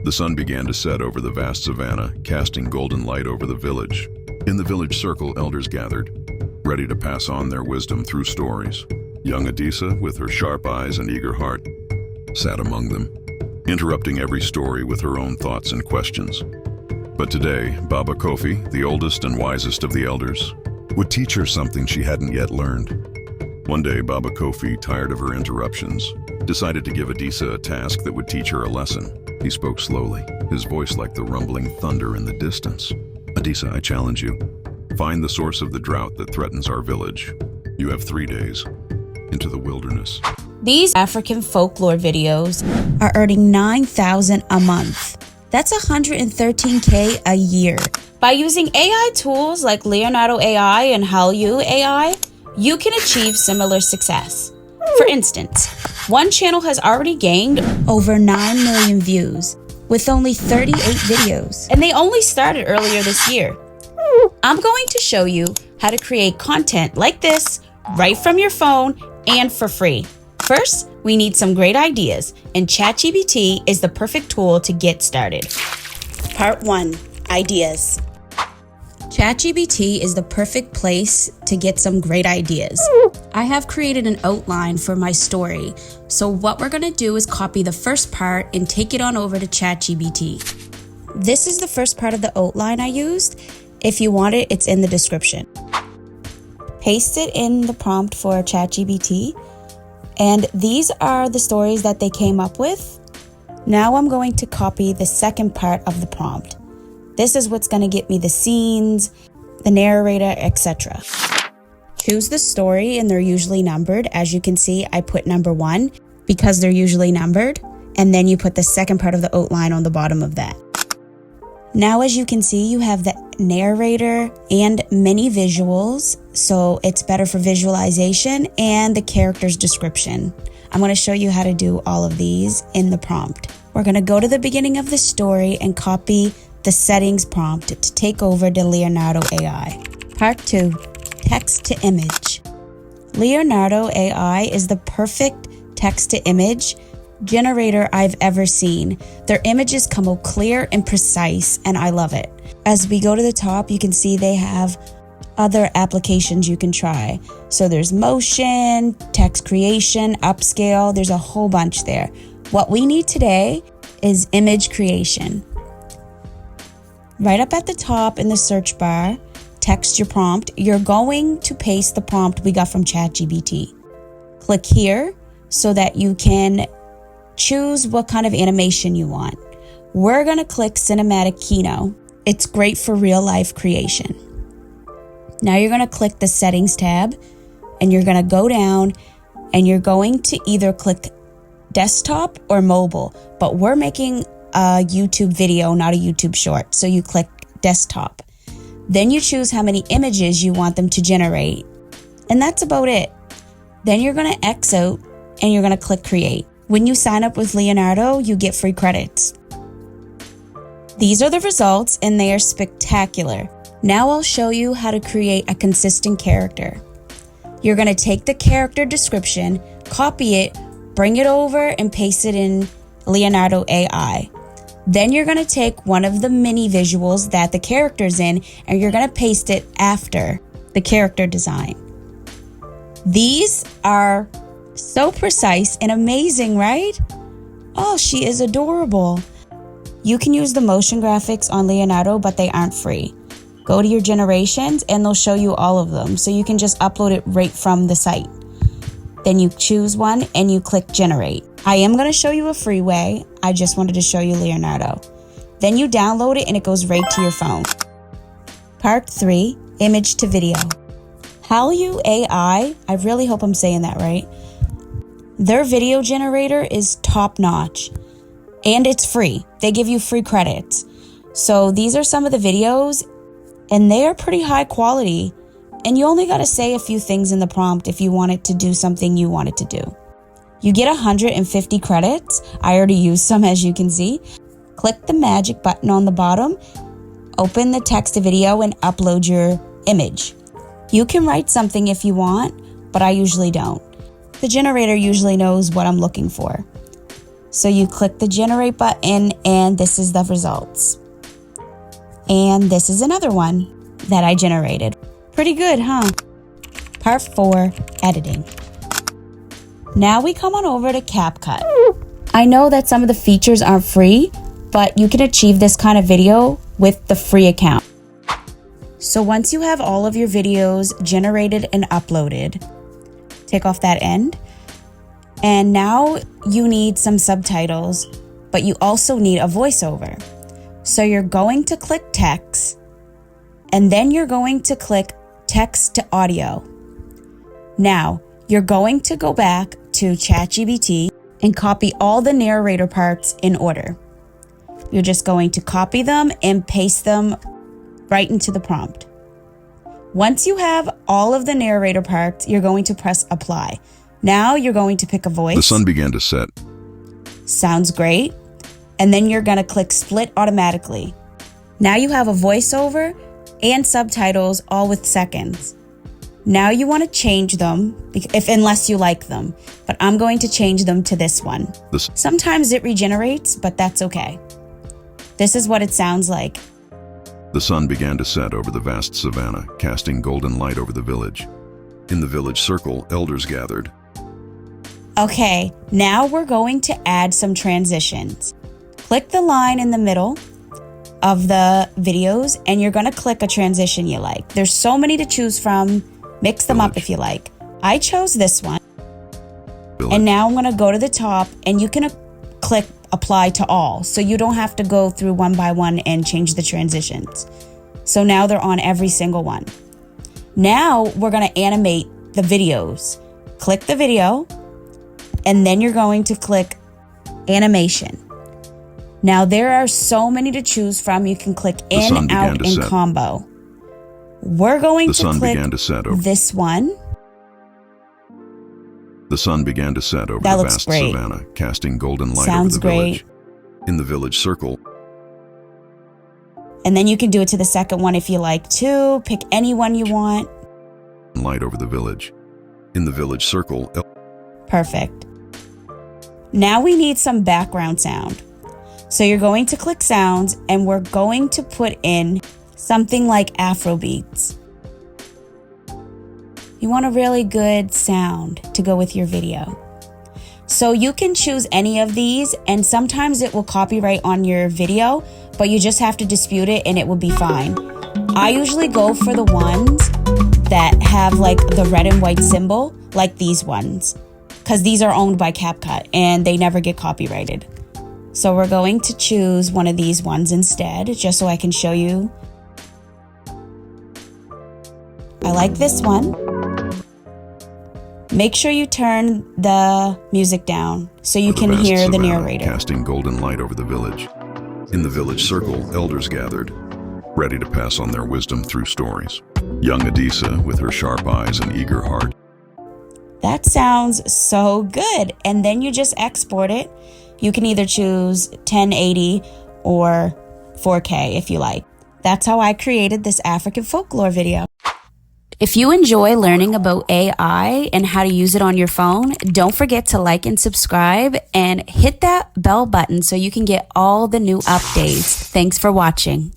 The sun began to set over the vast savanna, casting golden light over the village. In the village circle, elders gathered, ready to pass on their wisdom through stories. Young Adisa, with her sharp eyes and eager heart, sat among them, interrupting every story with her own thoughts and questions. But today, Baba Kofi, the oldest and wisest of the elders, would teach her something she hadn't yet learned. One day, Baba Kofi, tired of her interruptions, decided to give Adisa a task that would teach her a lesson. He spoke slowly, his voice like the rumbling thunder in the distance. Adisa, I challenge you. Find the source of the drought that threatens our village. You have 3 days into the wilderness. These African folklore videos are earning $9,000 a month. That's $113K a year. By using AI tools like Leonardo AI and Hailuo AI, you can achieve similar success. For instance, one channel has already gained over 9 million views with only 38 videos, and they only started earlier this year. I'm going to show you how to create content like this right from your phone and for free. First, we need some great ideas, and ChatGPT is the perfect tool to get started. Part 1. Ideas. ChatGPT is the perfect place to get some great ideas. I have created an outline for my story, so what we're going to do is copy the first part and take it on over to ChatGPT. This is the first part of the outline I used. If you want it, it's in the description. Paste it in the prompt for ChatGPT, and these are the stories that they came up with. Now I'm going to copy the second part of the prompt. This is what's going to get me the scenes, the narrator, etc. Choose the story, and they're usually numbered. As you can see, I put number 1 because they're usually numbered, and then you put the second part of the outline on the bottom of that. Now, as you can see, you have the narrator and many visuals, so it's better for visualization, and the character's description. I'm going to show you how to do all of these in the prompt. We're going to go to the beginning of the story and copy the settings prompt to take over to Leonardo AI. Part 2. Text to image. Leonardo AI is the perfect text to image generator I've ever seen. Their images come out clear and precise, and I love it. As we go to the top, you can see they have other applications you can try. So there's motion, text creation, upscale, there's a whole bunch there. What we need today is image creation. Right up at the top in the search bar, text your prompt. You're going to paste the prompt we got from ChatGPT. Click here so that you can choose what kind of animation you want. We're going to click Cinematic Kino. It's great for real life creation. Now you're going to click the Settings tab, and you're going to go down, and you're going to either click desktop or mobile, but we're making a YouTube video, not a YouTube short. So you click desktop. Then you choose how many images you want them to generate. And that's about it. Then you're going to X out and you're going to click create. When you sign up with Leonardo, you get free credits. These are the results, and they are spectacular. Now I'll show you how to create a consistent character. You're going to take the character description, copy it, bring it over and paste it in Leonardo AI. Then you're going to take one of the mini visuals that the character's in, and you're going to paste it after the character design. These are so precise and amazing, right? Oh, she is adorable. You can use the motion graphics on Leonardo, but they aren't free. Go to your generations and they'll show you all of them. So you can just upload it right from the site. Then you choose one and you click generate. I am going to show you a free way. I just wanted to show you Leonardo. Then you download it and it goes right to your phone. Part 3, image to video. Hailuo AI, I really hope I'm saying that right. Their video generator is top notch and it's free. They give you free credits. So these are some of the videos and they are pretty high quality. And you only got to say a few things in the prompt if you want it to do something you want it to do. You get 150 credits. I already used some, as you can see. Click the magic button on the bottom, open the text to video, and upload your image. You can write something if you want, but I usually don't. The generator usually knows what I'm looking for. So you click the generate button and this is the results. And this is another one that I generated. Pretty good, huh? Part 4, editing. Now we come on over to CapCut. I know that some of the features aren't free, but you can achieve this kind of video with the free account. So once you have all of your videos generated and uploaded, take off that end. And now you need some subtitles, but you also need a voiceover. So you're going to click text, and then you're going to click text to audio. Now, you're going to go back to ChatGPT and copy all the narrator parts in order. You're just going to copy them and paste them right into the prompt. Once you have all of the narrator parts, you're going to press apply. Now you're going to pick a voice. The sun began to set. Sounds great. And then you're going to click split automatically. Now you have a voiceover and subtitles all with seconds. Now you want to change them unless you like them, but I'm going to change them to this one. Sometimes it regenerates, but that's okay. This is what it sounds like. The sun began to set over the vast savanna, casting golden light over the village. In the village circle, elders gathered. Okay, now we're going to add some transitions. Click the line in the middle of the videos and you're going to click a transition you like. There's so many to choose from. Mix them up if you like. I chose this one. And now I'm going to go to the top and you can click apply to all. So you don't have to go through one by one and change the transitions. So now they're on every single one. Now we're going to animate the videos. Click the video and then you're going to click animation. Now there are so many to choose from. You can click in, out, and combo. We're going to click this one. The sun began to set over the vast savanna, casting golden light over the village. In the village circle. And then you can do it to the second one if you like to. Pick any one you want. Light over the village. In the village circle. Perfect. Now we need some background sound. So you're going to click sounds and we're going to put in something like Afro beats. You want a really good sound to go with your video. So you can choose any of these and sometimes it will copyright on your video, but you just have to dispute it and it will be fine. I usually go for the ones that have like the red and white symbol, like these ones, because these are owned by CapCut and they never get copyrighted. So we're going to choose one of these ones instead, just so I can show you. I like this one. Make sure you turn the music down so you can hear the narrator. Casting golden light over the village. In the village circle, elders gathered, ready to pass on their wisdom through stories. Young Adisa, with her sharp eyes and eager heart. That sounds so good. And then you just export it. You can either choose 1080 or 4K if you like. That's how I created this African folklore video. If you enjoy learning about AI and how to use it on your phone, don't forget to like and subscribe and hit that bell button so you can get all the new updates. Thanks for watching.